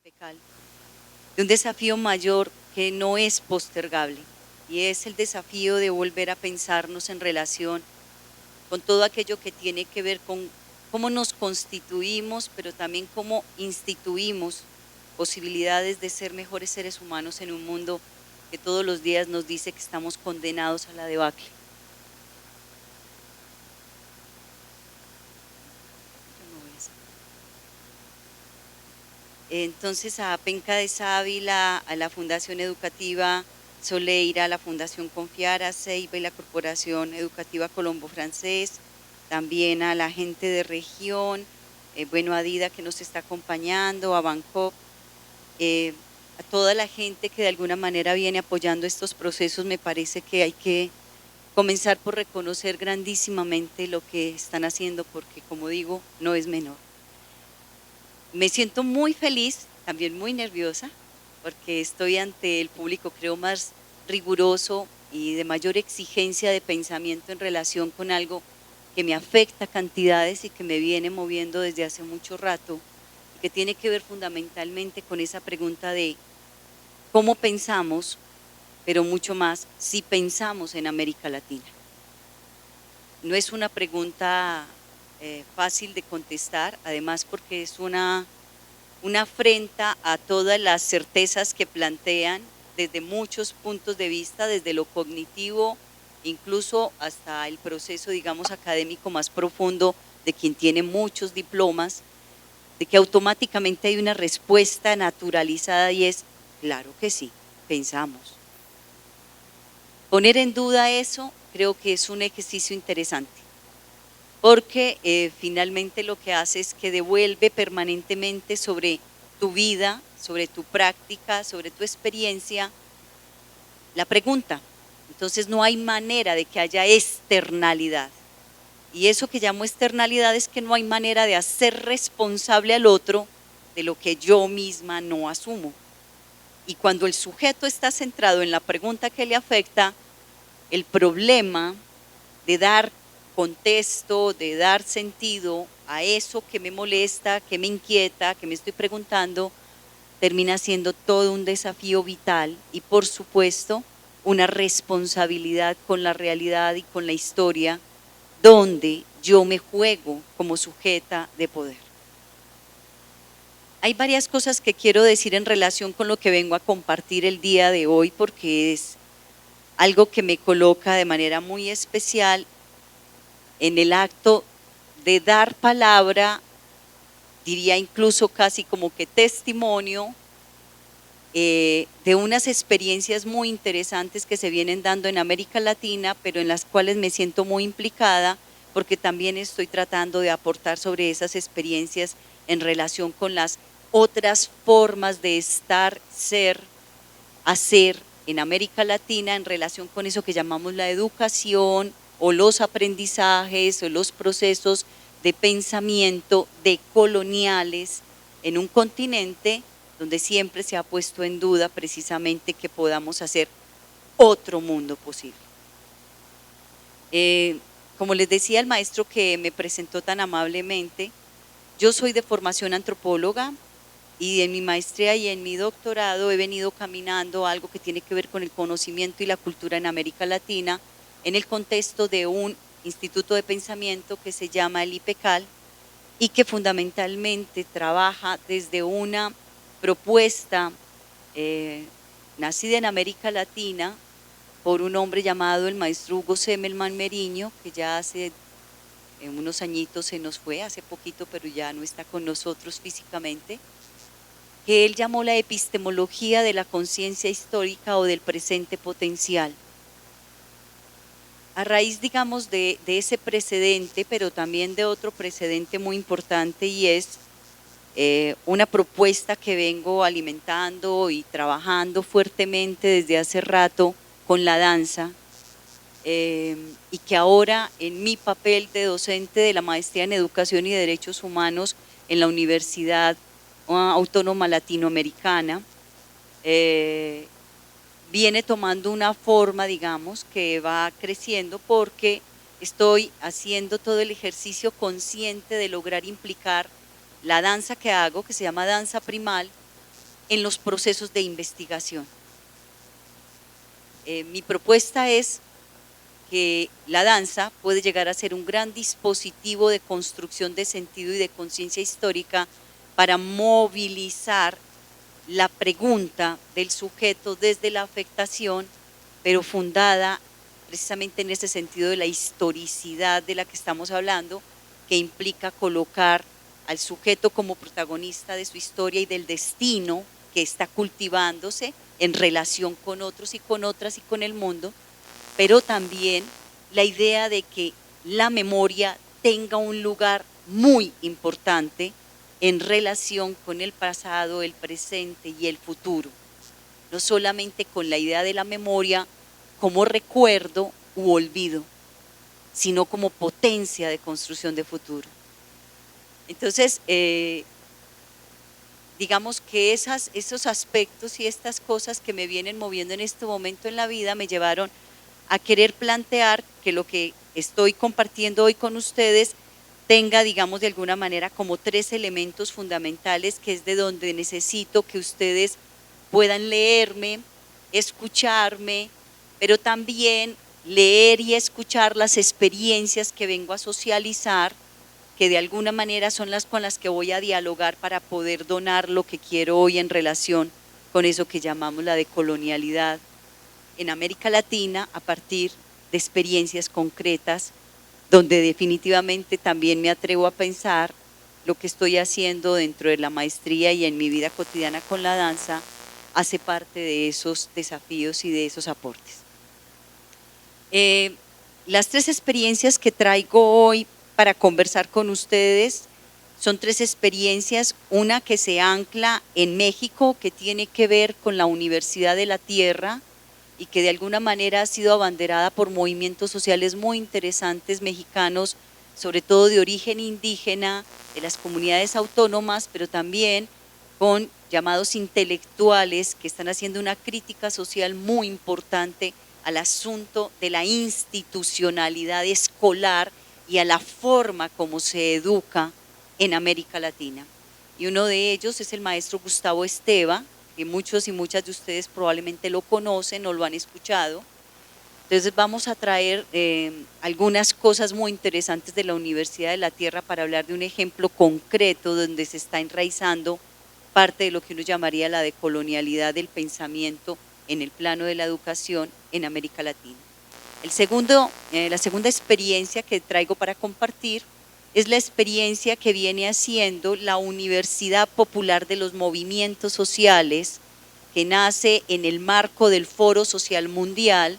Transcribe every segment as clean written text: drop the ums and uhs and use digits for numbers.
IPECAL, de un desafío mayor que no es postergable, y es el desafío de volver a pensarnos en relación con todo aquello que tiene que ver con cómo nos constituimos, pero también cómo instituimos posibilidades de ser mejores seres humanos en un mundo que todos los días nos dice que estamos condenados a la debacle. Entonces, a Penca de Sávila, a la Fundación Educativa Soleira, a la Fundación Confiar, a Ceiba y la Corporación Educativa Colombo Francés, también a la gente de región, bueno, a Dida que nos está acompañando, a Bangkok, a toda la gente que de alguna manera viene apoyando estos procesos. Me parece que hay que comenzar por reconocer grandísimamente lo que están haciendo, porque como digo, no es menor. Me siento muy feliz, también muy nerviosa, porque estoy ante el público, creo, más riguroso y de mayor exigencia de pensamiento en relación con algo que me afecta cantidades y que me viene moviendo desde hace mucho rato, y que tiene que ver fundamentalmente con esa pregunta de cómo pensamos, pero mucho más si pensamos en América Latina. No es una pregunta fácil de contestar, además porque es una afrenta a todas las certezas que plantean desde muchos puntos de vista, desde lo cognitivo, incluso hasta el proceso, digamos, académico más profundo de quien tiene muchos diplomas, de que automáticamente hay una respuesta naturalizada y es, claro que sí, pensamos. Poner en duda eso creo que es un ejercicio interesante, porque finalmente lo que hace es que devuelve permanentemente sobre tu vida, sobre tu práctica, sobre tu experiencia, la pregunta. Entonces no hay manera de que haya externalidad. Y eso que llamo externalidad es que no hay manera de hacer responsable al otro de lo que yo misma no asumo. Y cuando el sujeto está centrado en la pregunta que le afecta, el problema de dar contexto, de dar sentido a eso que me molesta, que me inquieta, que me estoy preguntando, termina siendo todo un desafío vital y, por supuesto, una responsabilidad con la realidad y con la historia, donde yo me juego como sujeta de poder. Hay varias cosas que quiero decir en relación con lo que vengo a compartir el día de hoy, porque es algo que me coloca de manera muy especial en el acto de dar palabra, diría incluso casi como que testimonio, de unas experiencias muy interesantes que se vienen dando en América Latina, pero en las cuales me siento muy implicada, porque también estoy tratando de aportar sobre esas experiencias en relación con las otras formas de estar, ser, hacer en América Latina en relación con eso que llamamos la educación o los aprendizajes o los procesos de pensamiento decoloniales en un continente donde siempre se ha puesto en duda precisamente que podamos hacer otro mundo posible. Como les decía el maestro que me presentó tan amablemente, yo soy de formación antropóloga, y en mi maestría y en mi doctorado he venido caminando algo que tiene que ver con el conocimiento y la cultura en América Latina en el contexto de un instituto de pensamiento que se llama el IPECAL y que fundamentalmente trabaja desde una propuesta nacida en América Latina por un hombre llamado el maestro Hugo Semmelman Meriño, que ya hace unos añitos se nos fue, hace poquito, pero ya no está con nosotros físicamente, que él llamó la epistemología de la conciencia histórica o del presente potencial. A raíz, digamos, de ese precedente, pero también de otro precedente muy importante, y es una propuesta que vengo alimentando y trabajando fuertemente desde hace rato con la danza, y que ahora en mi papel de docente de la maestría en Educación y Derechos Humanos en la Universidad Autónoma Latinoamericana, viene tomando una forma, digamos, que va creciendo, porque estoy haciendo todo el ejercicio consciente de lograr implicar la danza que hago, que se llama danza primal, en los procesos de investigación. Mi propuesta es que la danza puede llegar a ser un gran dispositivo de construcción de sentido y de conciencia histórica para movilizar la pregunta del sujeto desde la afectación, pero fundada precisamente en ese sentido de la historicidad de la que estamos hablando, que implica colocar al sujeto como protagonista de su historia y del destino que está cultivándose en relación con otros y con otras y con el mundo, pero también la idea de que la memoria tenga un lugar muy importante en relación con el pasado, el presente y el futuro. No solamente con la idea de la memoria como recuerdo u olvido, sino como potencia de construcción de futuro. Entonces, digamos que esos aspectos y estas cosas que me vienen moviendo en este momento en la vida me llevaron a querer plantear que lo que estoy compartiendo hoy con ustedes tenga, digamos, de alguna manera como 3 elementos fundamentales, que es de donde necesito que ustedes puedan leerme, escucharme, pero también leer y escuchar las experiencias que vengo a socializar, que de alguna manera son las con las que voy a dialogar para poder donar lo que quiero hoy en relación con eso que llamamos la decolonialidad en América Latina a partir de experiencias concretas, donde definitivamente también me atrevo a pensar lo que estoy haciendo dentro de la maestría y en mi vida cotidiana con la danza hace parte de esos desafíos y de esos aportes. Las 3 experiencias que traigo hoy para conversar con ustedes son 3 experiencias, una que se ancla en México, que tiene que ver con la Universidad de la Tierra y que de alguna manera ha sido abanderada por movimientos sociales muy interesantes mexicanos, sobre todo de origen indígena, de las comunidades autónomas, pero también con llamados intelectuales que están haciendo una crítica social muy importante al asunto de la institucionalidad escolar y a la forma como se educa en América Latina. Y uno de ellos es el maestro Gustavo Esteva, que muchos y muchas de ustedes probablemente lo conocen o lo han escuchado. Entonces vamos a traer algunas cosas muy interesantes de la Universidad de la Tierra para hablar de un ejemplo concreto donde se está enraizando parte de lo que uno llamaría la decolonialidad del pensamiento en el plano de la educación en América Latina. La segunda experiencia que traigo para compartir es la experiencia que viene haciendo la Universidad Popular de los Movimientos Sociales, que nace en el marco del Foro Social Mundial,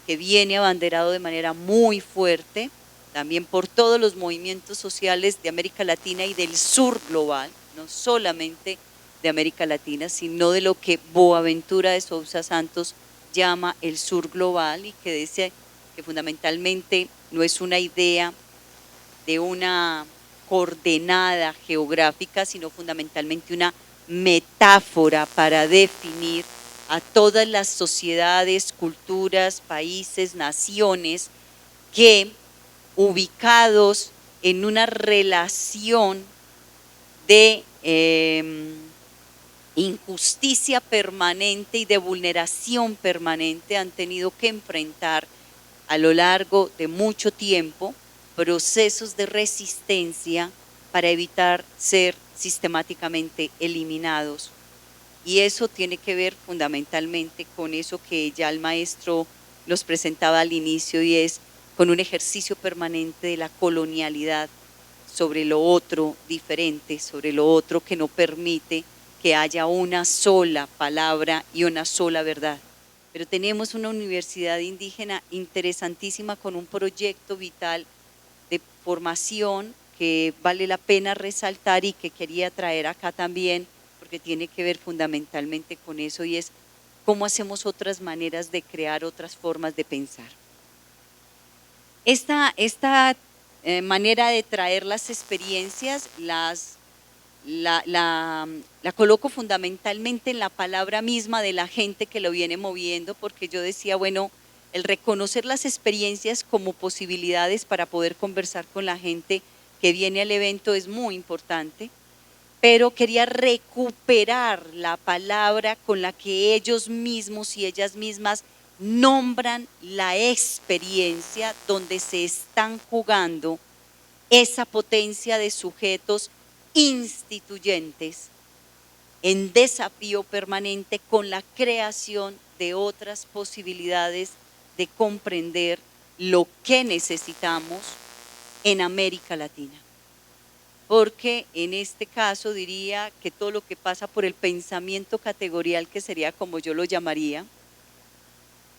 que viene abanderado de manera muy fuerte, también por todos los movimientos sociales de América Latina y del sur global, no solamente de América Latina, sino de lo que Boaventura de Sousa Santos llama el sur global, y que dice que fundamentalmente no es una idea de una coordenada geográfica, sino fundamentalmente una metáfora para definir a todas las sociedades, culturas, países, naciones que, ubicados en una relación de injusticia permanente y de vulneración permanente, han tenido que enfrentar a lo largo de mucho tiempo procesos de resistencia para evitar ser sistemáticamente eliminados. Y eso tiene que ver fundamentalmente con eso que ya el maestro los presentaba al inicio, y es con un ejercicio permanente de la colonialidad sobre lo otro diferente, sobre lo otro que no permite que haya una sola palabra y una sola verdad. Pero tenemos una universidad indígena interesantísima con un proyecto vital de formación que vale la pena resaltar y que quería traer acá también, porque tiene que ver fundamentalmente con eso, y es cómo hacemos otras maneras de crear otras formas de pensar. Esta manera de traer las experiencias la coloco fundamentalmente en la palabra misma de la gente que lo viene moviendo, porque yo decía, bueno, el reconocer las experiencias como posibilidades para poder conversar con la gente que viene al evento es muy importante, pero quería recuperar la palabra con la que ellos mismos y ellas mismas nombran la experiencia donde se están jugando esa potencia de sujetos instituyentes en desafío permanente con la creación de otras posibilidades de comprender lo que necesitamos en América Latina. Porque en este caso diría que todo lo que pasa por el pensamiento categorial, que sería como yo lo llamaría,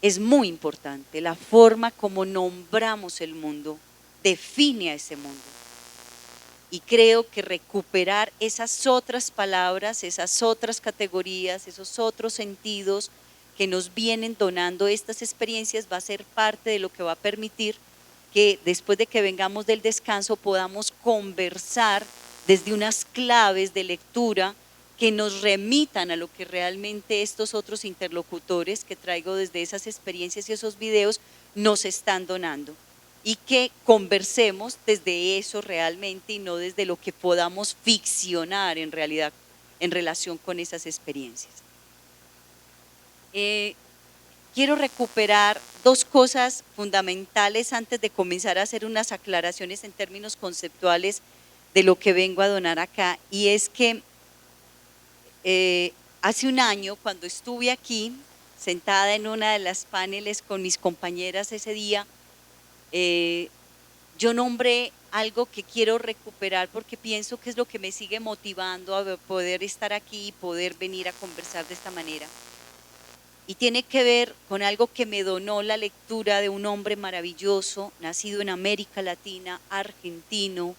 es muy importante. La forma como nombramos el mundo define a ese mundo. Y creo que recuperar esas otras palabras, esas otras categorías, esos otros sentidos que nos vienen donando estas experiencias va a ser parte de lo que va a permitir que después de que vengamos del descanso podamos conversar desde unas claves de lectura que nos remitan a lo que realmente estos otros interlocutores que traigo desde esas experiencias y esos videos nos están donando. Y que conversemos desde eso realmente y no desde lo que podamos ficcionar en realidad en relación con esas experiencias. Quiero recuperar dos cosas fundamentales antes de comenzar a hacer unas aclaraciones en términos conceptuales de lo que vengo a donar acá. Y es que hace un año, cuando estuve aquí, sentada en una de las paneles con mis compañeras ese día, yo nombré algo que quiero recuperar porque pienso que es lo que me sigue motivando a poder estar aquí y poder venir a conversar de esta manera. Y tiene que ver con algo que me donó la lectura de un hombre maravilloso, nacido en América Latina, argentino,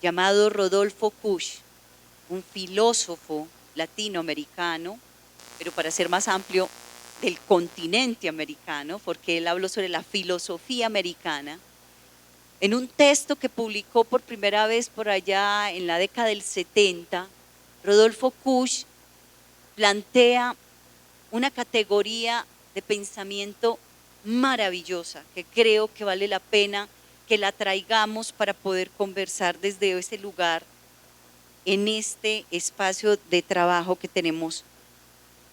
llamado Rodolfo Kusch, un filósofo latinoamericano, pero para ser más amplio, del continente americano, porque él habló sobre la filosofía americana. En un texto que publicó por primera vez por allá en la década del 70, Rodolfo Kusch plantea una categoría de pensamiento maravillosa que creo que vale la pena que la traigamos para poder conversar desde ese lugar en este espacio de trabajo que tenemos.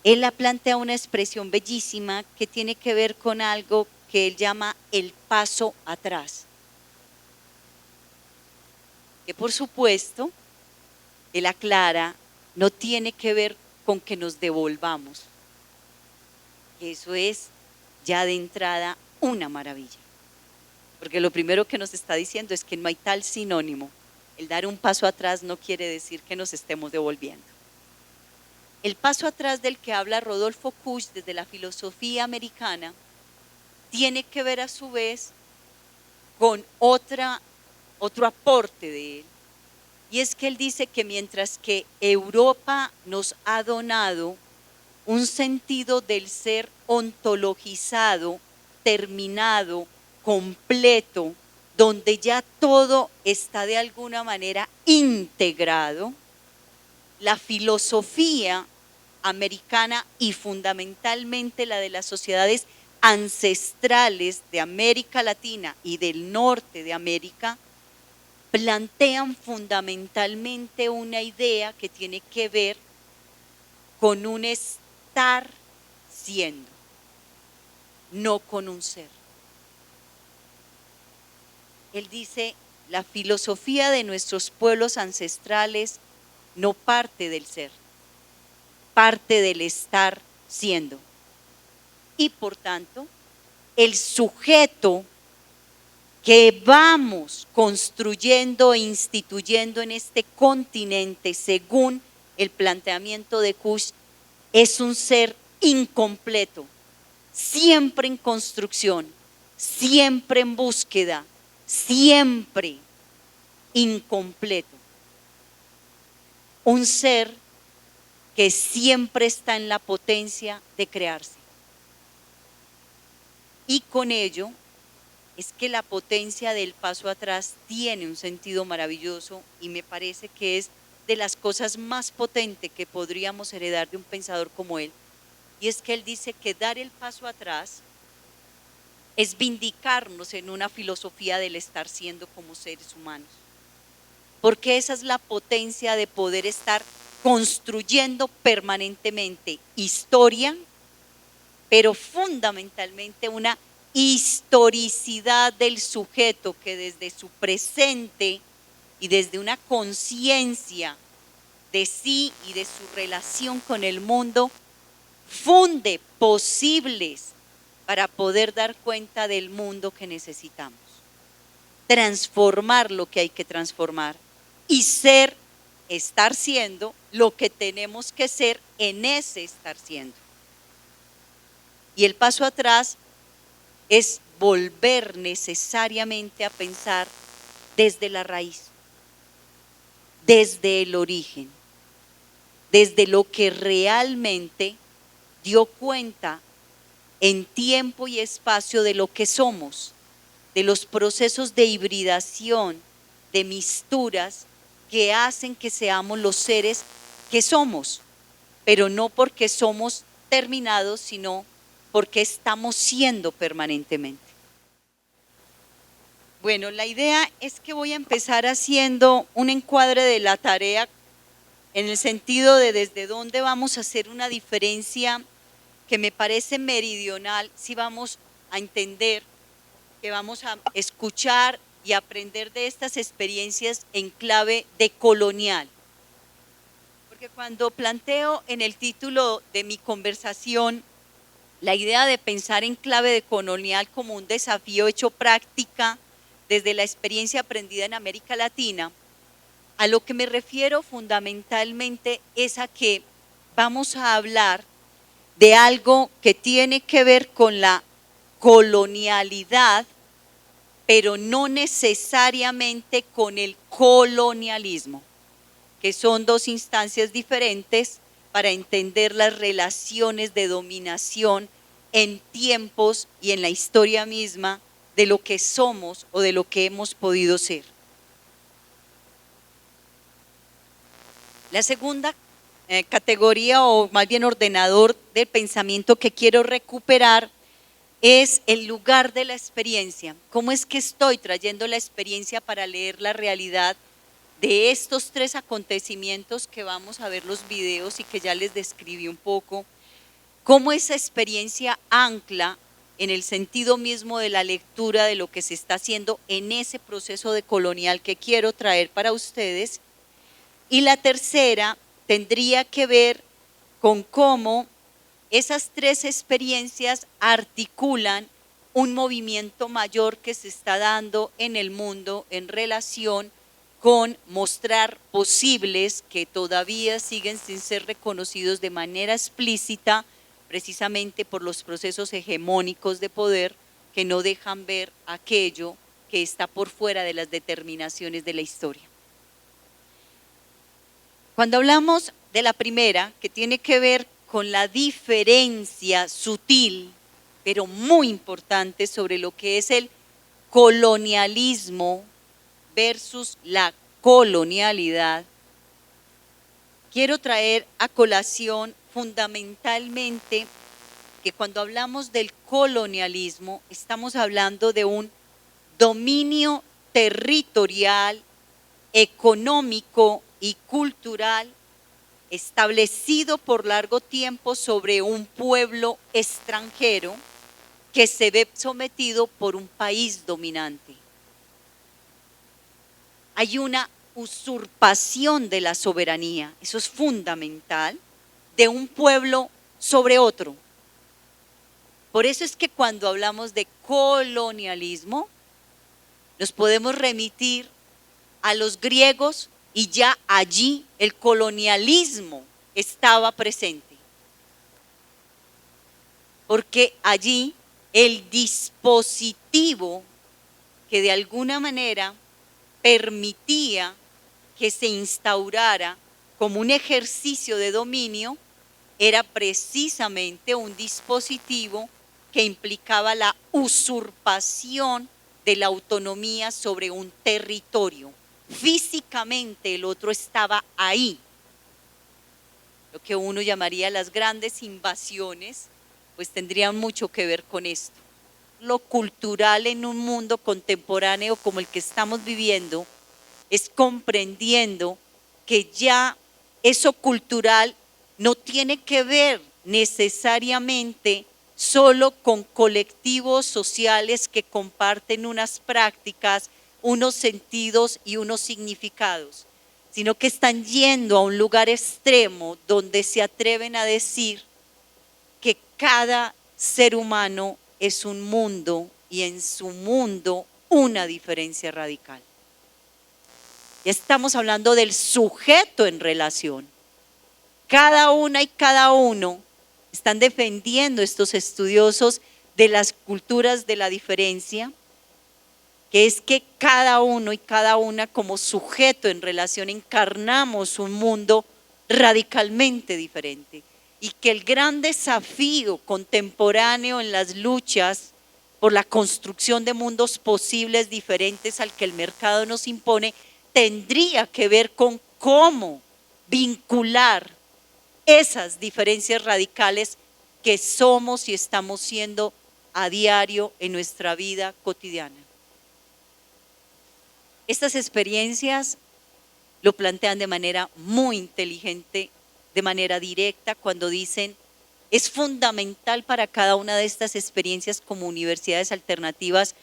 Él la plantea una expresión bellísima que tiene que ver con algo que él llama el paso atrás. Que por supuesto, él aclara, no tiene que ver con que nos devolvamos. Eso es ya de entrada una maravilla. Porque lo primero que nos está diciendo es que no hay tal sinónimo. El dar un paso atrás no quiere decir que nos estemos devolviendo. El paso atrás del que habla Rodolfo Kusch desde la filosofía americana tiene que ver a su vez con otro aporte de él. Y es que él dice que mientras que Europa nos ha donado un sentido del ser ontologizado, terminado, completo, donde ya todo está de alguna manera integrado, la filosofía americana y fundamentalmente la de las sociedades ancestrales de América Latina y del norte de América, plantean fundamentalmente una idea que tiene que ver con un estar siendo, no con un ser. Él dice, la filosofía de nuestros pueblos ancestrales no parte del ser, parte del estar siendo. Y por tanto, el sujeto que vamos construyendo e instituyendo en este continente, según el planteamiento de Kusch, es un ser incompleto, siempre en construcción, siempre en búsqueda, siempre incompleto. Un ser que siempre está en la potencia de crearse. Y con ello es que la potencia del paso atrás tiene un sentido maravilloso y me parece que es de las cosas más potentes que podríamos heredar de un pensador como él. Y es que él dice que dar el paso atrás es vindicarnos en una filosofía del estar siendo como seres humanos. porque esa es la potencia de poder estar construyendo permanentemente historia, pero fundamentalmente una historicidad del sujeto que desde su presente y desde una conciencia de sí y de su relación con el mundo, funde posibles para poder dar cuenta del mundo que necesitamos, transformar lo que hay que transformar y estar siendo lo que tenemos que ser en ese estar siendo. Y el paso atrás es volver necesariamente a pensar desde la raíz, desde el origen, desde lo que realmente dio cuenta en tiempo y espacio de lo que somos, de los procesos de hibridación, de misturas que hacen que seamos los seres que somos, pero no porque somos terminados, sino porque estamos siendo permanentemente. Bueno, la idea es que voy a empezar haciendo un encuadre de la tarea en el sentido de desde dónde vamos a hacer una diferencia que me parece meridional si vamos a entender, que vamos a escuchar y aprender de estas experiencias en clave de colonial. Porque cuando planteo en el título de mi conversación la idea de pensar en clave de colonial como un desafío hecho práctica desde la experiencia aprendida en América Latina, a lo que me refiero fundamentalmente es a que vamos a hablar de algo que tiene que ver con la colonialidad, pero no necesariamente con el colonialismo, que son dos instancias diferentes para entender las relaciones de dominación en tiempos y en la historia misma de lo que somos o de lo que hemos podido ser. La segunda categoría, o más bien ordenador del pensamiento que quiero recuperar, es el lugar de la experiencia. ¿Cómo es que estoy trayendo la experiencia para leer la realidad de estos tres acontecimientos que vamos a ver los videos y que ya les describí un poco? ¿Cómo esa experiencia ancla en el sentido mismo de la lectura de lo que se está haciendo en ese proceso de colonial que quiero traer para ustedes? Y la tercera tendría que ver con cómo esas tres experiencias articulan un movimiento mayor que se está dando en el mundo en relación con mostrar posibles que todavía siguen sin ser reconocidos de manera explícita, precisamente por los procesos hegemónicos de poder que no dejan ver aquello que está por fuera de las determinaciones de la historia. Cuando hablamos de la primera, que tiene que ver con la diferencia sutil, pero muy importante sobre lo que es el colonialismo versus la colonialidad, quiero traer a colación fundamentalmente que cuando hablamos del colonialismo estamos hablando de un dominio territorial, económico y cultural establecido por largo tiempo sobre un pueblo extranjero que se ve sometido por un país dominante. Hay una usurpación de la soberanía, eso es fundamental, de un pueblo sobre otro. Por eso es que cuando hablamos de colonialismo, nos podemos remitir a los griegos y ya allí el colonialismo estaba presente. Porque allí el dispositivo que de alguna manera permitía que se instaurara como un ejercicio de dominio era precisamente un dispositivo que implicaba la usurpación de la autonomía sobre un territorio. Físicamente el otro estaba ahí. Lo que uno llamaría las grandes invasiones, pues tendrían mucho que ver con esto. Lo cultural en un mundo contemporáneo como el que estamos viviendo es comprendiendo que ya eso cultural no tiene que ver necesariamente solo con colectivos sociales que comparten unas prácticas, unos sentidos y unos significados, sino que están yendo a un lugar extremo donde se atreven a decir que cada ser humano es un mundo y en su mundo una diferencia radical. Ya estamos hablando del sujeto en relación. Cada una y cada uno están defendiendo estos estudiosos de las culturas de la diferencia, que es que cada uno y cada una como sujeto en relación encarnamos un mundo radicalmente diferente y que el gran desafío contemporáneo en las luchas por la construcción de mundos posibles diferentes al que el mercado nos impone tendría que ver con cómo vincular esas diferencias radicales que somos y estamos siendo a diario en nuestra vida cotidiana. Estas experiencias lo plantean de manera muy inteligente, de manera directa, cuando dicen, es fundamental para cada una de estas experiencias como universidades alternativas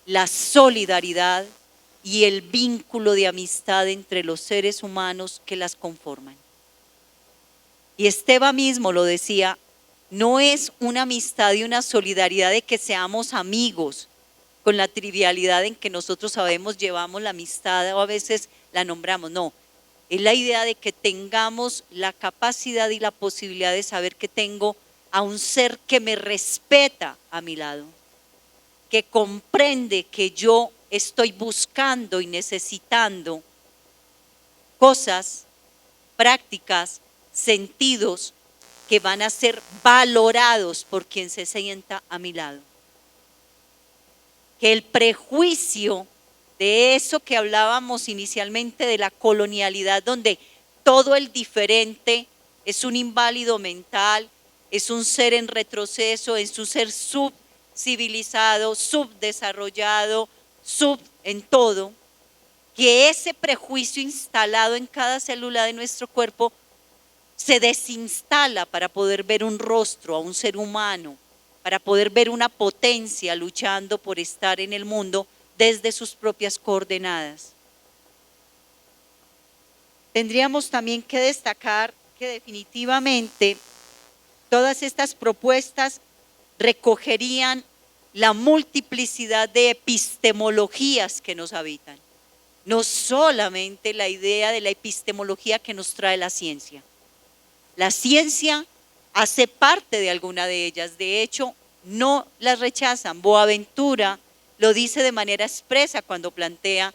la solidaridad y el vínculo de amistad entre los seres humanos que las conforman. Y Esteban mismo lo decía, no es una amistad y una solidaridad de que seamos amigos, con la trivialidad en que nosotros sabemos llevamos la amistad o a veces la nombramos, no. Es la idea de que tengamos la capacidad y la posibilidad de saber que tengo a un ser que me respeta a mi lado, que comprende que yo estoy buscando y necesitando cosas, prácticas, sentidos que van a ser valorados por quien se sienta a mi lado. Que el prejuicio de eso que hablábamos inicialmente de la colonialidad, donde todo el diferente es un inválido mental, es un ser en retroceso, es un ser subcivilizado, subdesarrollado, en todo, que ese prejuicio instalado en cada célula de nuestro cuerpo se desinstala para poder ver un rostro a un ser humano, para poder ver una potencia luchando por estar en el mundo desde sus propias coordenadas. Tendríamos también que destacar que definitivamente todas estas propuestas recogerían la multiplicidad de epistemologías que nos habitan, no solamente la idea de la epistemología que nos trae la ciencia. La ciencia hace parte de alguna de ellas, de hecho, no las rechazan. Boaventura lo dice de manera expresa cuando plantea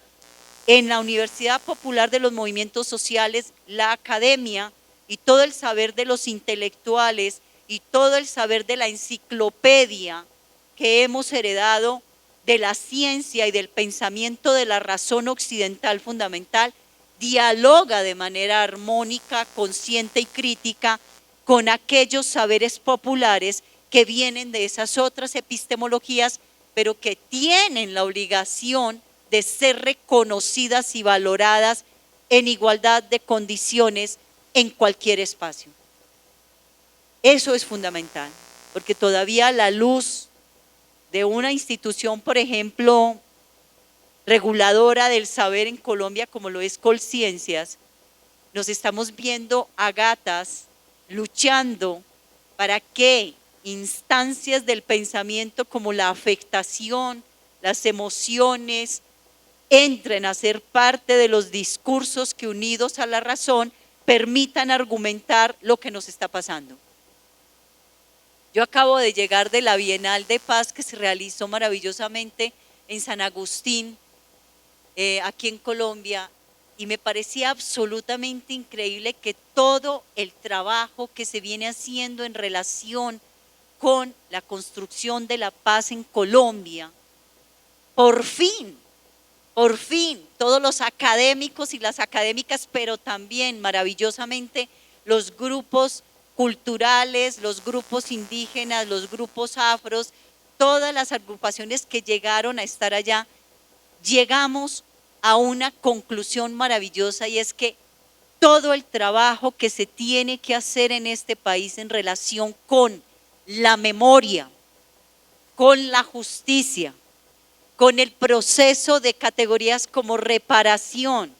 en la Universidad Popular de los Movimientos Sociales, la academia y todo el saber de los intelectuales y todo el saber de la enciclopedia que hemos heredado de la ciencia y del pensamiento de la razón occidental fundamental, dialoga de manera armónica, consciente y crítica con aquellos saberes populares que vienen de esas otras epistemologías, pero que tienen la obligación de ser reconocidas y valoradas en igualdad de condiciones en cualquier espacio. Eso es fundamental, porque todavía la luz de una institución, por ejemplo, reguladora del saber en Colombia, como lo es Colciencias, nos estamos viendo a gatas luchando para que instancias del pensamiento como la afectación, las emociones, entren a ser parte de los discursos que, unidos a la razón, permitan argumentar lo que nos está pasando. Yo acabo de llegar de la Bienal de Paz que se realizó maravillosamente en San Agustín, aquí en Colombia, y me parecía absolutamente increíble que todo el trabajo que se viene haciendo en relación con la construcción de la paz en Colombia, por fin, todos los académicos y las académicas, pero también maravillosamente los grupos culturales, los grupos indígenas, los grupos afros, todas las agrupaciones que llegaron a estar allá, llegamos a una conclusión maravillosa, y es que todo el trabajo que se tiene que hacer en este país en relación con la memoria, con la justicia, con el proceso de categorías como reparación,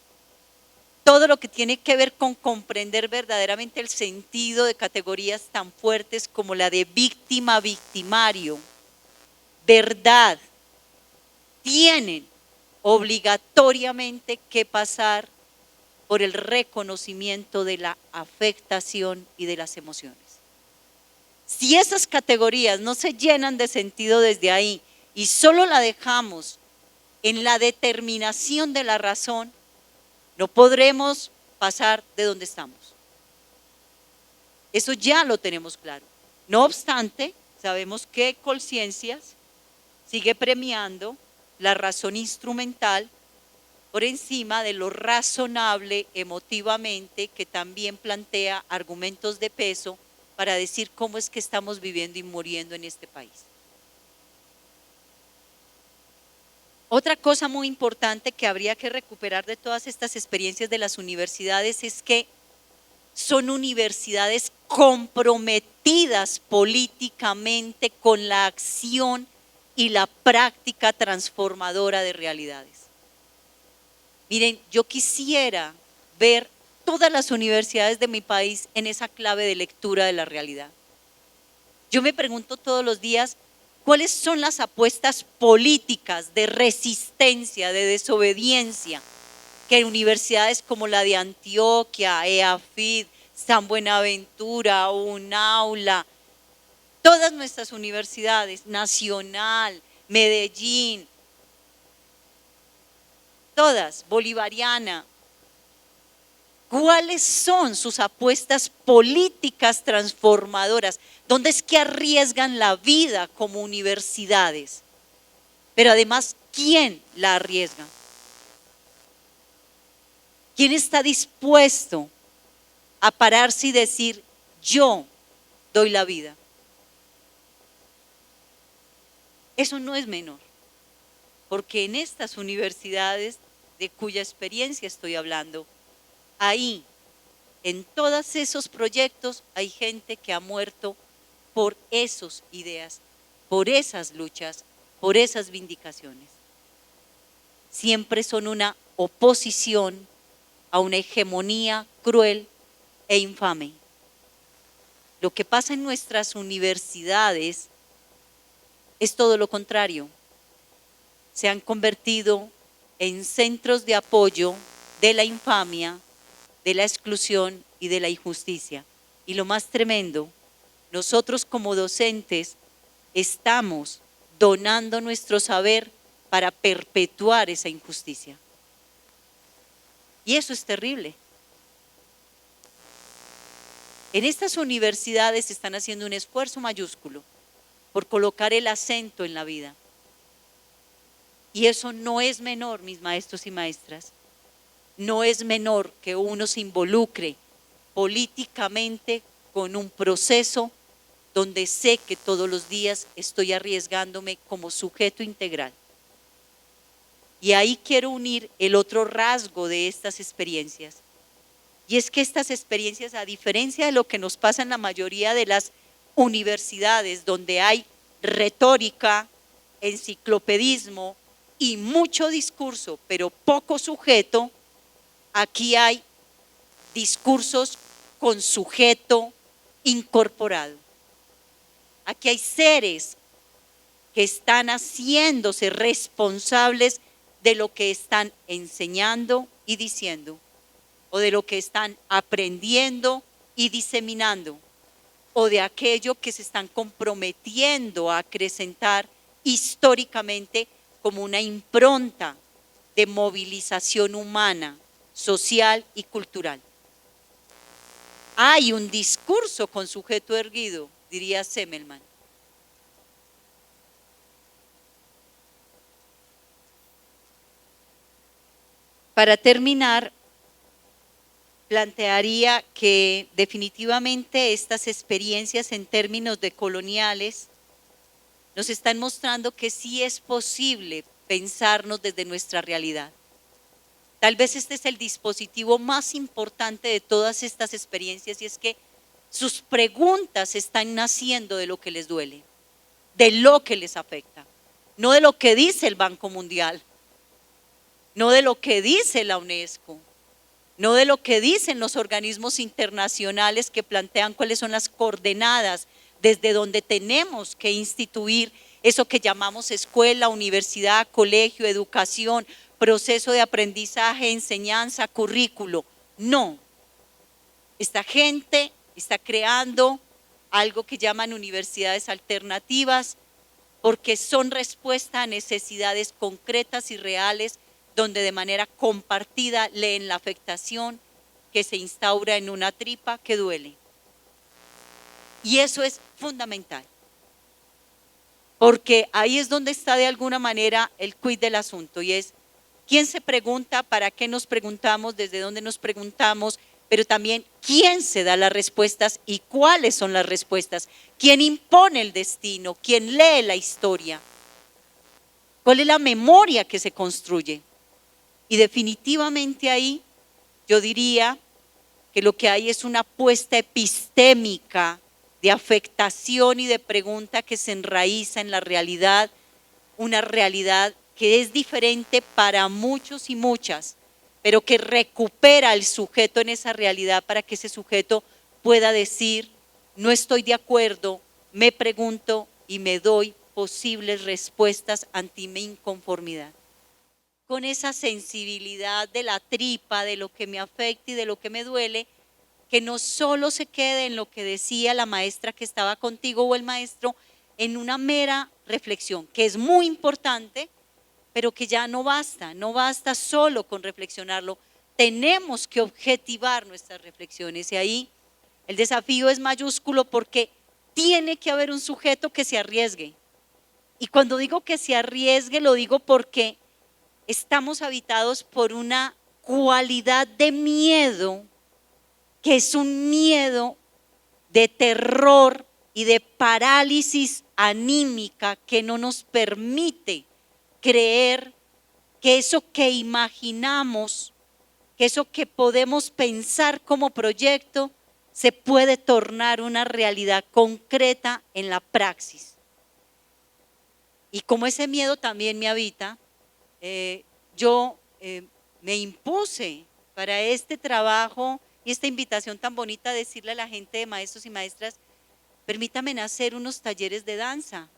todo lo que tiene que ver con comprender verdaderamente el sentido de categorías tan fuertes como la de víctima, victimario, verdad, tienen obligatoriamente que pasar por el reconocimiento de la afectación y de las emociones. Si esas categorías no se llenan de sentido desde ahí y solo la dejamos en la determinación de la razón, no podremos pasar de donde estamos. Eso ya lo tenemos claro. No obstante, sabemos que Colciencias sigue premiando la razón instrumental por encima de lo razonable emotivamente, que también plantea argumentos de peso para decir cómo es que estamos viviendo y muriendo en este país. Otra cosa muy importante que habría que recuperar de todas estas experiencias de las universidades es que son universidades comprometidas políticamente con la acción y la práctica transformadora de realidades. Miren, yo quisiera ver todas las universidades de mi país en esa clave de lectura de la realidad. Yo me pregunto todos los días, ¿cuáles son las apuestas políticas de resistencia, de desobediencia que universidades como la de Antioquia, EAFID, San Buenaventura, UNAULA, todas nuestras universidades, Nacional, Medellín, todas, Bolivariana, cuáles son sus apuestas políticas transformadoras? ¿Dónde es que arriesgan la vida como universidades? Pero además, ¿quién la arriesga? ¿Quién está dispuesto a pararse y decir, yo doy la vida? Eso no es menor, porque en estas universidades de cuya experiencia estoy hablando, ahí, en todos esos proyectos, hay gente que ha muerto por esas ideas, por esas luchas, por esas vindicaciones. Siempre son una oposición a una hegemonía cruel e infame. Lo que pasa en nuestras universidades es todo lo contrario. Se han convertido en centros de apoyo de la infamia, de la exclusión y de la injusticia. Y lo más tremendo, nosotros como docentes estamos donando nuestro saber para perpetuar esa injusticia. Y eso es terrible. En estas universidades están haciendo un esfuerzo mayúsculo por colocar el acento en la vida. Y eso no es menor, mis maestros y maestras. No es menor que uno se involucre políticamente con un proceso donde sé que todos los días estoy arriesgándome como sujeto integral. Y ahí quiero unir el otro rasgo de estas experiencias. Y es que estas experiencias, a diferencia de lo que nos pasa en la mayoría de las universidades, donde hay retórica, enciclopedismo y mucho discurso, pero poco sujeto, aquí hay discursos con sujeto incorporado. Aquí hay seres que están haciéndose responsables de lo que están enseñando y diciendo, o de lo que están aprendiendo y diseminando, o de aquello que se están comprometiendo a acrecentar históricamente como una impronta de movilización humana, social y cultural. Hay un discurso con sujeto erguido, diría Semmelman. Para terminar, plantearía que definitivamente estas experiencias en términos de coloniales nos están mostrando que sí es posible pensarnos desde nuestra realidad. Tal vez este es el dispositivo más importante de todas estas experiencias, y es que sus preguntas están naciendo de lo que les duele, de lo que les afecta, no de lo que dice el Banco Mundial, no de lo que dice la UNESCO, no de lo que dicen los organismos internacionales que plantean cuáles son las coordenadas desde donde tenemos que instituir eso que llamamos escuela, universidad, colegio, educación, proceso de aprendizaje, enseñanza, currículo. No, esta gente está creando algo que llaman universidades alternativas porque son respuesta a necesidades concretas y reales, donde de manera compartida leen la afectación que se instaura en una tripa que duele. Y eso es fundamental, porque ahí es donde está de alguna manera el quid del asunto, y es quién se pregunta, para qué nos preguntamos, desde dónde nos preguntamos, pero también quién se da las respuestas y cuáles son las respuestas, quién impone el destino, quién lee la historia, cuál es la memoria que se construye. Y definitivamente ahí yo diría que lo que hay es una apuesta epistémica de afectación y de pregunta que se enraiza en la realidad, una realidad que es diferente para muchos y muchas, pero que recupera al sujeto en esa realidad para que ese sujeto pueda decir, no estoy de acuerdo, me pregunto y me doy posibles respuestas ante mi inconformidad. Con esa sensibilidad de la tripa, de lo que me afecta y de lo que me duele, que no solo se quede en lo que decía la maestra que estaba contigo o el maestro, en una mera reflexión, que es muy importante, pero que ya no basta solo con reflexionarlo, tenemos que objetivar nuestras reflexiones, y ahí el desafío es mayúsculo porque tiene que haber un sujeto que se arriesgue. Y cuando digo que se arriesgue, lo digo porque estamos habitados por una cualidad de miedo, que es un miedo de terror y de parálisis anímica que no nos permite creer que eso que imaginamos, que eso que podemos pensar como proyecto, se puede tornar una realidad concreta en la praxis. Y como ese miedo también me habita, yo me impuse para este trabajo y esta invitación tan bonita a decirle a la gente de maestros y maestras, permítame hacer unos talleres de danza.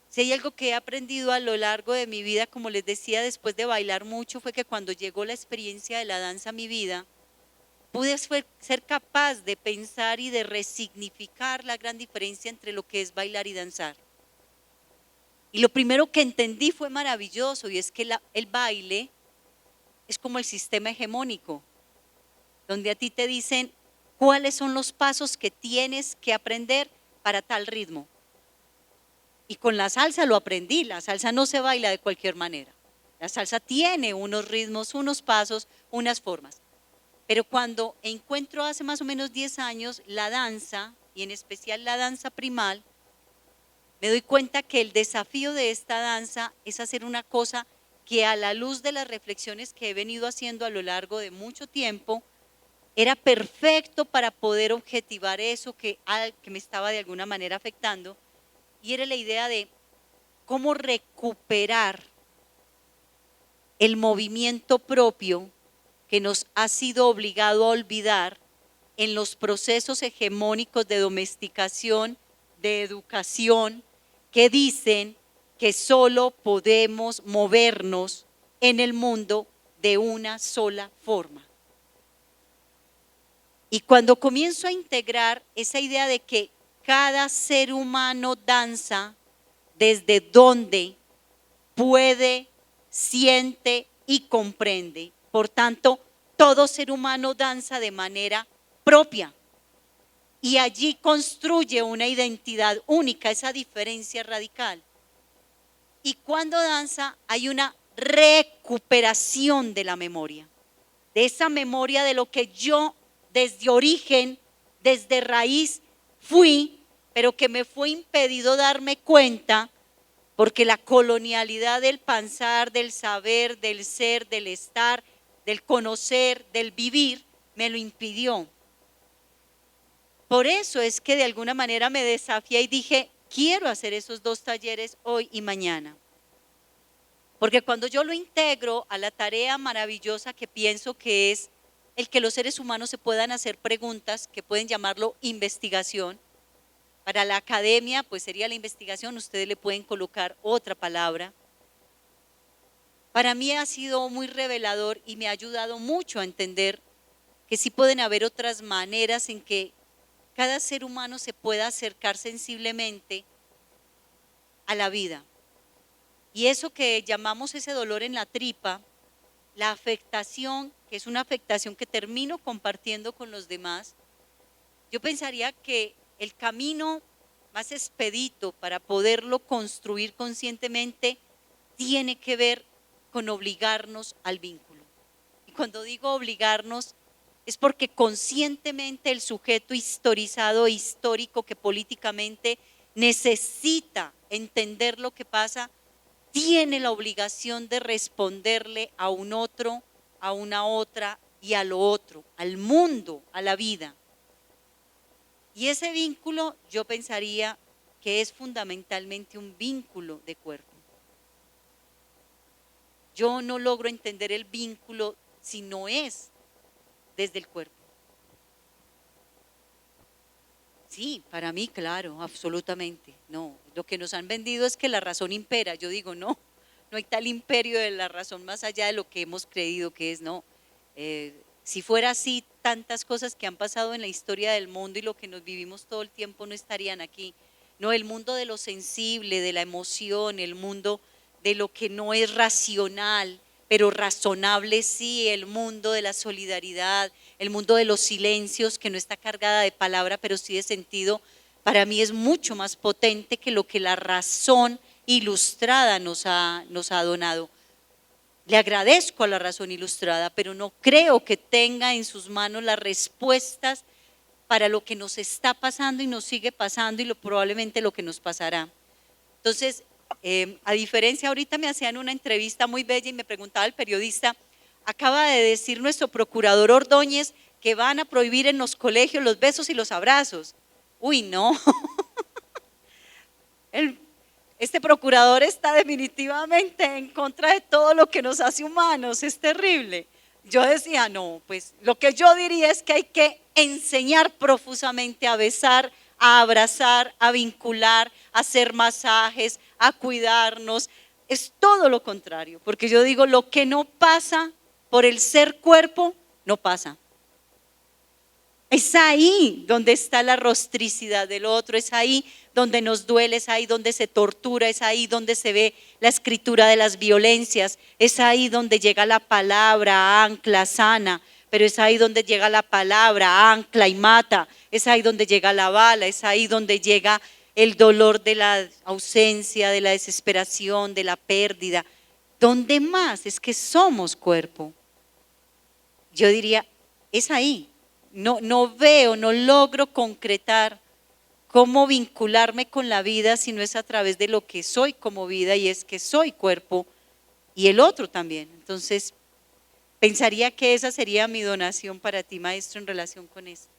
Si hay algo que he aprendido a lo largo de mi vida, como les decía, después de bailar mucho, fue que cuando llegó la experiencia de la danza a mi vida, pude ser capaz de pensar y de resignificar la gran diferencia entre lo que es bailar y danzar. Y lo primero que entendí fue maravilloso, y es que el baile es como el sistema hegemónico, donde a ti te dicen cuáles son los pasos que tienes que aprender para tal ritmo. Y con la salsa lo aprendí, la salsa no se baila de cualquier manera. La salsa tiene unos ritmos, unos pasos, unas formas. Pero cuando encuentro hace más o menos 10 años la danza, y en especial la danza primal, me doy cuenta que el desafío de esta danza es hacer una cosa que, a la luz de las reflexiones que he venido haciendo a lo largo de mucho tiempo, era perfecto para poder objetivar eso que me estaba de alguna manera afectando, y era la idea de cómo recuperar el movimiento propio que nos ha sido obligado a olvidar en los procesos hegemónicos de domesticación, de educación, que dicen que solo podemos movernos en el mundo de una sola forma. Y cuando comienzo a integrar esa idea de que cada ser humano danza desde donde puede, siente y comprende, por tanto, todo ser humano danza de manera propia. Y allí construye una identidad única, esa diferencia radical. Y cuando danza hay una recuperación de la memoria, de esa memoria de lo que yo desde origen, desde raíz fui, pero que me fue impedido darme cuenta porque la colonialidad del pensar, del saber, del ser, del estar, del conocer, del vivir, me lo impidió. Por eso es que de alguna manera me desafié y dije, quiero hacer esos 2 talleres hoy y mañana. Porque cuando yo lo integro a la tarea maravillosa que pienso que es el que los seres humanos se puedan hacer preguntas, que pueden llamarlo investigación. Para la academia, pues sería la investigación, ustedes le pueden colocar otra palabra. Para mí ha sido muy revelador y me ha ayudado mucho a entender que sí pueden haber otras maneras en que cada ser humano se pueda acercar sensiblemente a la vida. Y eso que llamamos ese dolor en la tripa, la afectación, que es una afectación que termino compartiendo con los demás, yo pensaría que el camino más expedito para poderlo construir conscientemente tiene que ver con obligarnos al vínculo. Y cuando digo obligarnos, es porque conscientemente el sujeto historizado e histórico que políticamente necesita entender lo que pasa, tiene la obligación de responderle a un otro, a una otra y a lo otro, al mundo, a la vida. Y ese vínculo yo pensaría que es fundamentalmente un vínculo de cuerpo. Yo no logro entender el vínculo si no es desde el cuerpo. Sí, para mí, claro, absolutamente. No, lo que nos han vendido es que la razón impera. Yo digo, no, no hay tal imperio de la razón más allá de lo que hemos creído que es, no. Si fuera así, tantas cosas que han pasado en la historia del mundo y lo que nos vivimos todo el tiempo no estarían aquí. No, el mundo de lo sensible, de la emoción, el mundo de lo que no es racional, pero razonable sí, el mundo de la solidaridad, el mundo de los silencios, que no está cargada de palabra, pero sí de sentido, para mí es mucho más potente que lo que la razón ilustrada nos ha donado. Le agradezco a la razón ilustrada, pero no creo que tenga en sus manos las respuestas para lo que nos está pasando y nos sigue pasando y probablemente lo que nos pasará. Entonces, a diferencia, ahorita me hacían una entrevista muy bella y me preguntaba el periodista, acaba de decir nuestro procurador Ordóñez que van a prohibir en los colegios los besos y los abrazos. Uy, no. Este procurador está definitivamente en contra de todo lo que nos hace humanos, es terrible. Yo decía, no, pues lo que yo diría es que hay que enseñar profusamente a besar, a abrazar, a vincular, a hacer masajes, a cuidarnos. Es todo lo contrario, porque yo digo, lo que no pasa por el ser cuerpo, no pasa. Es ahí donde está la rostricidad del otro, es ahí donde nos duele, es ahí donde se tortura, es ahí donde se ve la escritura de las violencias, es ahí donde llega la palabra ancla, sana, pero es ahí donde llega la palabra ancla y mata, es ahí donde llega la bala, es ahí donde llega el dolor de la ausencia, de la desesperación, de la pérdida. ¿Dónde más? Es que somos cuerpo. Yo diría, es ahí. No veo, no logro concretar cómo vincularme con la vida si no es a través de lo que soy como vida, y es que soy cuerpo y el otro también. Entonces, pensaría que esa sería mi donación para ti, maestro, en relación con esto.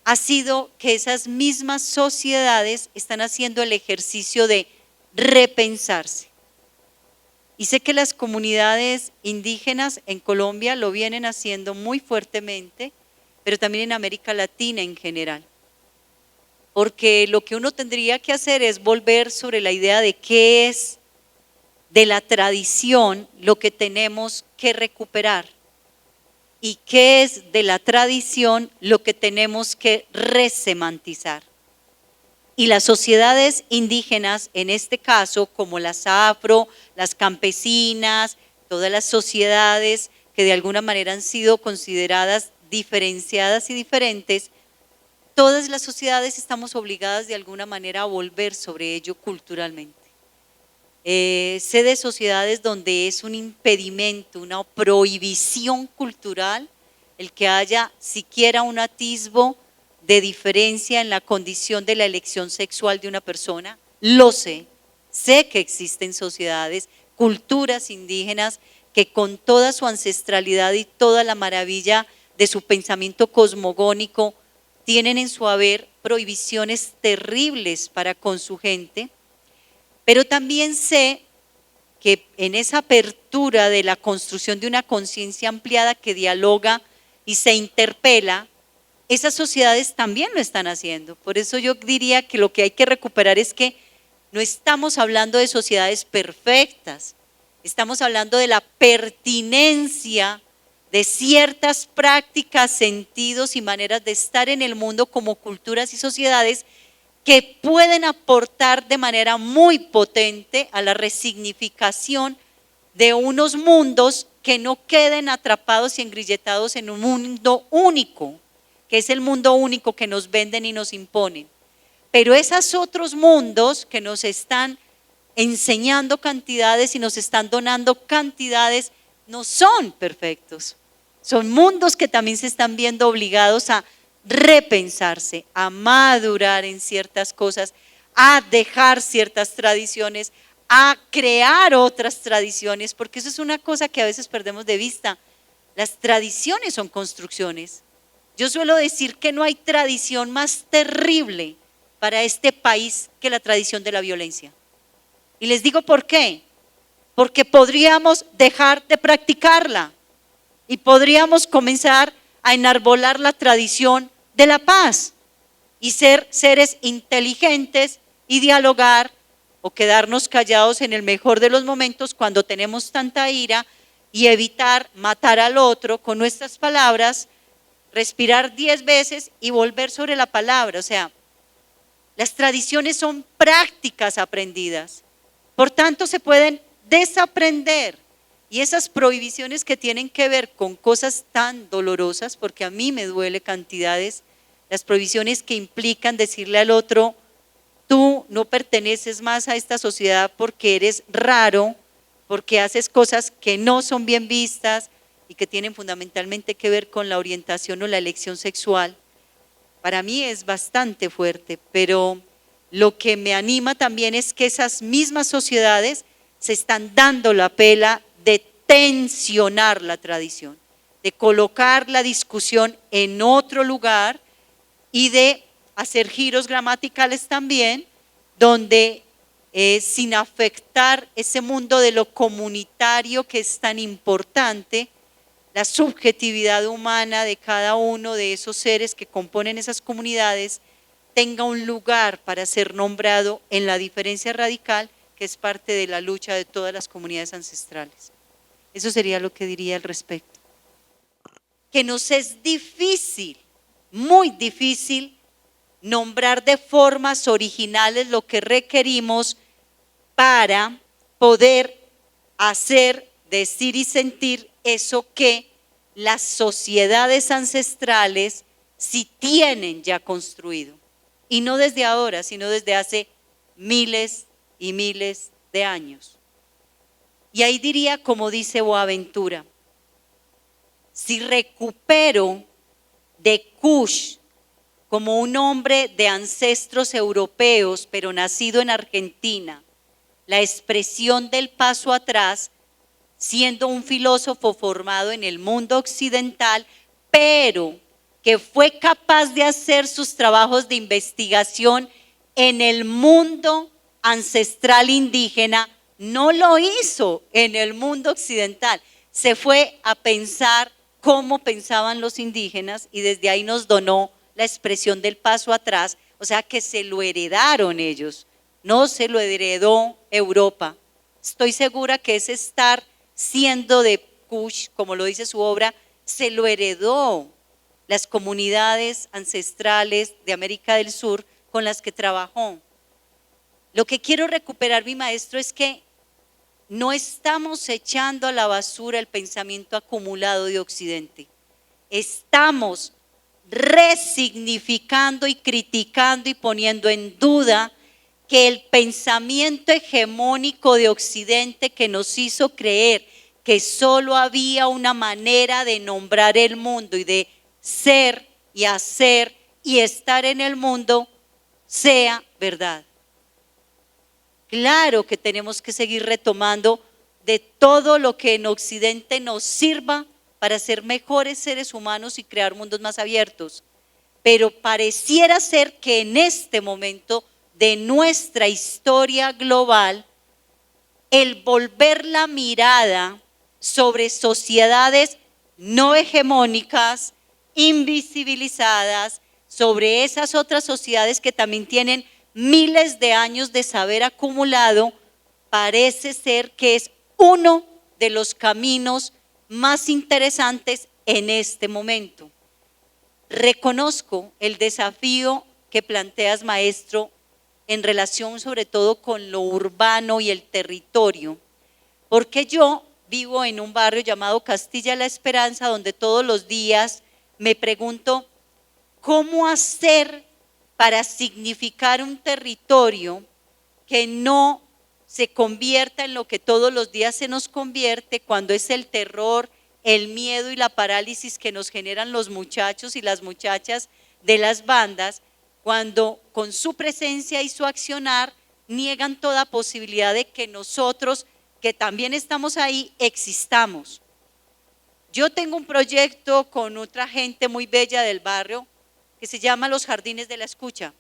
Ha sido que esas mismas sociedades están haciendo el ejercicio de repensarse. Y sé que las comunidades indígenas en Colombia lo vienen haciendo muy fuertemente, pero también en América Latina en general. Porque lo que uno tendría que hacer es volver sobre la idea de qué es de la tradición lo que tenemos que recuperar y qué es de la tradición lo que tenemos que resemantizar. Y las sociedades indígenas, en este caso, como las afro, las campesinas, todas las sociedades que de alguna manera han sido consideradas diferenciadas y diferentes, todas las sociedades estamos obligadas de alguna manera a volver sobre ello culturalmente. Sé de sociedades donde es un impedimento, una prohibición cultural, el que haya siquiera un atisbo de diferencia en la condición de la elección sexual de una persona, lo sé, Sé que existen sociedades, culturas indígenas que con toda su ancestralidad y toda la maravilla de su pensamiento cosmogónico tienen en su haber prohibiciones terribles para con su gente, pero también sé que en esa apertura de la construcción de una conciencia ampliada que dialoga y se interpela, esas sociedades también lo están haciendo. Por eso yo diría que lo que hay que recuperar es que no estamos hablando de sociedades perfectas, estamos hablando de la pertinencia de ciertas prácticas, sentidos y maneras de estar en el mundo como culturas y sociedades que pueden aportar de manera muy potente a la resignificación de unos mundos que no queden atrapados y engrilletados en un mundo único, que es el mundo único que nos venden y nos imponen. Pero esos otros mundos que nos están enseñando cantidades y nos están donando cantidades no son perfectos. Son mundos que también se están viendo obligados a repensarse, a madurar en ciertas cosas, a dejar ciertas tradiciones, a crear otras tradiciones, porque eso es una cosa que a veces perdemos de vista. Las tradiciones son construcciones. Yo suelo decir que no hay tradición más terrible para este país que la tradición de la violencia. Y les digo por qué. Porque podríamos dejar de practicarla y podríamos comenzar a enarbolar la tradición de la paz y ser seres inteligentes y dialogar o quedarnos callados en el mejor de los momentos cuando tenemos tanta ira y evitar matar al otro con nuestras palabras, respirar 10 veces y volver sobre la palabra. O sea, las tradiciones son prácticas aprendidas, por tanto se pueden desaprender. Y esas prohibiciones que tienen que ver con cosas tan dolorosas, porque a mí me duele cantidades, las prohibiciones que implican decirle al otro, tú no perteneces más a esta sociedad porque eres raro, porque haces cosas que no son bien vistas y que tienen fundamentalmente que ver con la orientación o la elección sexual. Para mí es bastante fuerte, pero lo que me anima también es que esas mismas sociedades se están dando la pela de tensionar la tradición, de colocar la discusión en otro lugar y de hacer giros gramaticales también, donde sin afectar ese mundo de lo comunitario que es tan importante, la subjetividad humana de cada uno de esos seres que componen esas comunidades tenga un lugar para ser nombrado en la diferencia radical que es parte de la lucha de todas las comunidades ancestrales. Eso sería lo que diría al respecto. Que nos es difícil, muy difícil, nombrar de formas originales lo que requerimos para poder hacer, decir y sentir eso que las sociedades ancestrales sí tienen ya construido. Y no desde ahora, sino desde hace miles y miles de años. Y ahí diría, como dice Boaventura, si recupero de Kush como un hombre de ancestros europeos, pero nacido en Argentina, la expresión del paso atrás, siendo un filósofo formado en el mundo occidental, pero que fue capaz de hacer sus trabajos de investigación en el mundo ancestral indígena, no lo hizo en el mundo occidental. Se fue a pensar cómo pensaban los indígenas y desde ahí nos donó la expresión del paso atrás, o sea que se lo heredaron ellos, no se lo heredó Europa. Estoy segura que ese estar siendo de Kush, como lo dice su obra, se lo heredó las comunidades ancestrales de América del Sur con las que trabajó. Lo que quiero recuperar, mi maestro, es que no estamos echando a la basura el pensamiento acumulado de Occidente. Estamos resignificando y criticando y poniendo en duda que el pensamiento hegemónico de Occidente que nos hizo creer que solo había una manera de nombrar el mundo y de ser y hacer y estar en el mundo sea verdad. Claro que tenemos que seguir retomando de todo lo que en Occidente nos sirva para ser mejores seres humanos y crear mundos más abiertos. Pero pareciera ser que en este momento de nuestra historia global, el volver la mirada sobre sociedades no hegemónicas, invisibilizadas, sobre esas otras sociedades que también tienen miles de años de saber acumulado, parece ser que es uno de los caminos más interesantes en este momento. Reconozco el desafío que planteas, maestro, en relación sobre todo con lo urbano y el territorio, porque yo vivo en un barrio llamado Castilla La Esperanza, donde todos los días me pregunto cómo hacer para significar un territorio que no se convierta en lo que todos los días se nos convierte cuando es el terror, el miedo y la parálisis que nos generan los muchachos y las muchachas de las bandas, cuando con su presencia y su accionar niegan toda posibilidad de que nosotros, que también estamos ahí, existamos. Yo tengo un proyecto con otra gente muy bella del barrio que se llama Los Jardines de la Escucha.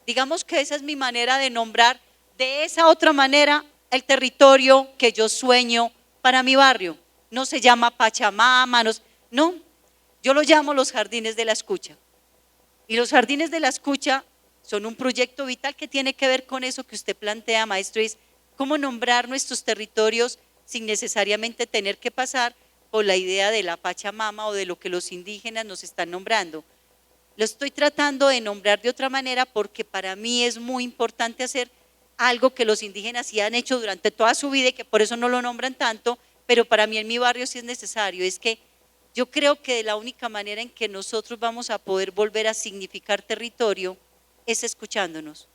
Digamos que esa es mi manera de nombrar de esa otra manera el territorio que yo sueño para mi barrio. No se llama Pachamama, no, yo lo llamo Los Jardines de la Escucha. Y los Jardines de la Escucha son un proyecto vital que tiene que ver con eso que usted plantea, maestro, es cómo nombrar nuestros territorios sin necesariamente tener que pasar por la idea de la Pachamama o de lo que los indígenas nos están nombrando. Lo estoy tratando de nombrar de otra manera porque para mí es muy importante hacer algo que los indígenas sí han hecho durante toda su vida y que por eso no lo nombran tanto, pero para mí en mi barrio sí es necesario. Es que yo creo que la única manera en que nosotros vamos a poder volver a significar territorio es escuchándonos.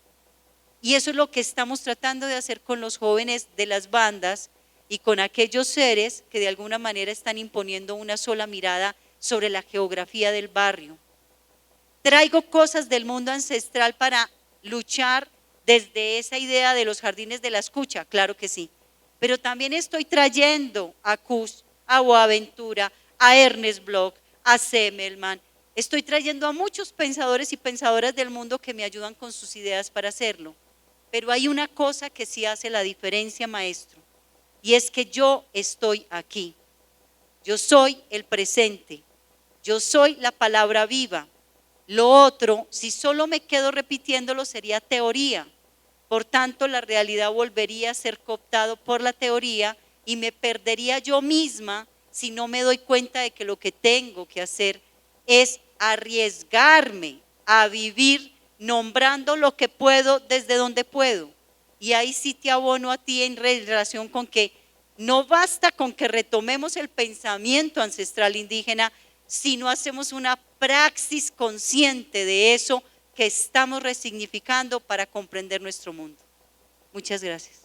Y eso es lo que estamos tratando de hacer con los jóvenes de las bandas y con aquellos seres que de alguna manera están imponiendo una sola mirada sobre la geografía del barrio. Traigo cosas del mundo ancestral para luchar desde esa idea de los jardines de la escucha, claro que sí. Pero también estoy trayendo a Kush, a Boaventura, a Ernest Bloch, a Semmelman. Estoy trayendo a muchos pensadores y pensadoras del mundo que me ayudan con sus ideas para hacerlo. Pero hay una cosa que sí hace la diferencia, maestro, y es que yo estoy aquí. Yo soy el presente. Yo soy la palabra viva. Lo otro, si solo me quedo repitiéndolo, sería teoría. Por tanto, la realidad volvería a ser cooptado por la teoría y me perdería yo misma si no me doy cuenta de que lo que tengo que hacer es arriesgarme a vivir nombrando lo que puedo desde donde puedo. Y ahí sí te abono a ti en relación con que no basta con que retomemos el pensamiento ancestral indígena, sino hacemos una praxis consciente de eso que estamos resignificando para comprender nuestro mundo. Muchas gracias.